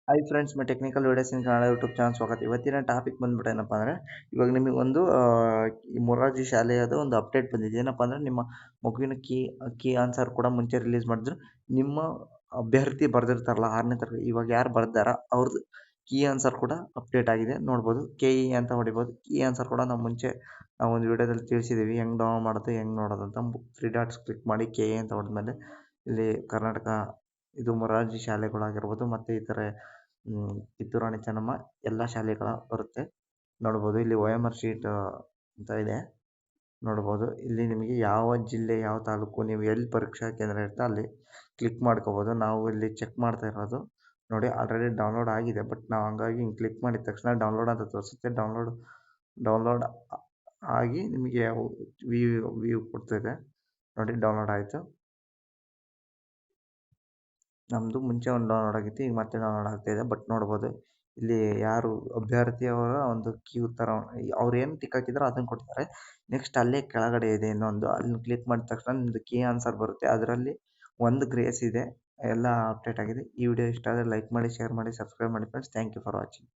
Hi friends, ಮೈ technical videos ಇನ್ Kannada YouTube channel ಸ್ವಾಗತ. ಇವತ್ತಿನ topic ಬಂದ್ಬಿಟ್ಟು ಏನಪ್ಪ ಅಂದರೆ, ಇವಾಗ ನಿಮಗೆ ಒಂದು ಈ ಮೊರಾರ್ಜಿ ಶಾಲೆಯದು ಒಂದು ಅಪ್ಡೇಟ್ ಬಂದಿದೆ. ಏನಪ್ಪ ಅಂದರೆ, ನಿಮ್ಮ ಮಗುವಿನ ಕೀ ಆನ್ಸರ್ ಕೂಡ ಮುಂಚೆ ರಿಲೀಸ್ ಮಾಡಿದ್ರು. ನಿಮ್ಮ ಅಭ್ಯರ್ಥಿ ಬರೆದಿರ್ತಾರಲ್ಲ 6ನೇ ತರಗತಿ, ಇವಾಗ ಯಾರು ಬರ್ದಾರ ಅವ್ರದ್ದು ಕೀ ಆನ್ಸರ್ ಕೂಡ ಅಪ್ಡೇಟ್ ಆಗಿದೆ. ನೋಡ್ಬೋದು, KE ಅಂತ ಹೊಡಿಬೋದು. ಕೀ ಆನ್ಸರ್ ಕೂಡ ನಾವು ಮುಂಚೆ ಒಂದು ವಿಡಿಯೋದಲ್ಲಿ ತಿಳಿಸಿದ್ದೀವಿ, ಹೆಂಗೆ ಡೌನ್ಲೋಡ್ ಮಾಡೋದು, ಹೆಂಗೆ ನೋಡೋದು ಅಂತ. 3 ಡಾಟ್ಸ್ ಕ್ಲಿಕ್ ಮಾಡಿ KE ಅಂತ ಹೊಡೆದ್ಮೇಲೆ ಇಲ್ಲಿ ಕರ್ನಾಟಕ ಇದು ಮೊರಾರ್ಜಿ ಶಾಲೆಗಳಾಗಿರ್ಬೋದು ಮತ್ತು ಈ ಥರ ಕಿತ್ತೂರು ರಾಣಿ ಚೆನ್ನಮ್ಮ ಎಲ್ಲ ಶಾಲೆಗಳ ಬರುತ್ತೆ. ನೋಡ್ಬೋದು ಇಲ್ಲಿ OMR ಶೀಟ್ ಅಂತ ಇದೆ. ನೋಡ್ಬೋದು ಇಲ್ಲಿ ನಿಮಗೆ ಯಾವ ಜಿಲ್ಲೆ, ಯಾವ ತಾಲೂಕು, ನೀವು ಎಲ್ಲಿ ಪರೀಕ್ಷಾ ಕೇಂದ್ರ ಇರುತ್ತೆ ಅಲ್ಲಿ ಕ್ಲಿಕ್ ಮಾಡ್ಕೋಬೋದು. ನಾವು ಇಲ್ಲಿ ಚೆಕ್ ಮಾಡ್ತಾ ಇರೋದು ನೋಡಿ, ಆಲ್ರೆಡಿ ಡೌನ್ಲೋಡ್ ಆಗಿದೆ. ಬಟ್ ನಾವು ಹಂಗಾಗಿ ಹಿಂಗೆ ಕ್ಲಿಕ್ ಮಾಡಿದ ತಕ್ಷಣ ಡೌನ್ಲೋಡ್ ಅಂತ ತೋರಿಸುತ್ತೆ. ಡೌನ್ಲೋಡ್ ಆಗಿ ನಿಮಗೆ ವ್ಯೂ ಕೊಡ್ತಿದೆ ನೋಡಿ. ಡೌನ್ಲೋಡ್ ಆಯಿತು. ನಮ್ಮದು ಮುಂಚೆ ಒಂದು ಡೌನ್ಲೋಡ್ ಆಗಿತ್ತು, ಈಗ ಮತ್ತೆ ಡೌನ್ಲೋಡ್ ಆಗ್ತಾಯಿದೆ. ಬಟ್ ನೋಡ್ಬೋದು ಇಲ್ಲಿ ಯಾರು ಅಭ್ಯರ್ಥಿಯವರ ಒಂದು ಕ್ಯೂ ಥರ ಅವ್ರು ಏನು ಟಿಕ್ ಹಾಕಿದಾರೋ ಅದನ್ನು ಕೊಡ್ತಾರೆ. ನೆಕ್ಸ್ಟ್ ಅಲ್ಲೇ ಕೆಳಗಡೆ ಇದೆ ಇನ್ನೊಂದು, ಅಲ್ಲಿ ಕ್ಲಿಕ್ ಮಾಡಿದ ತಕ್ಷಣ ನಿಮ್ಮದು ಕೀ ಆನ್ಸರ್ ಬರುತ್ತೆ. ಅದರಲ್ಲಿ ಒಂದು ಗ್ರೇಸ್ ಇದೆ. ಎಲ್ಲ ಅಪ್ಡೇಟ್ ಆಗಿದೆ. ಈ ವಿಡಿಯೋ ಇಷ್ಟ ಆದರೆ ಲೈಕ್ ಮಾಡಿ, ಶೇರ್ ಮಾಡಿ, ಸಬ್ಸ್ಕ್ರೈಬ್ ಮಾಡಿ friends. Thank you for watching.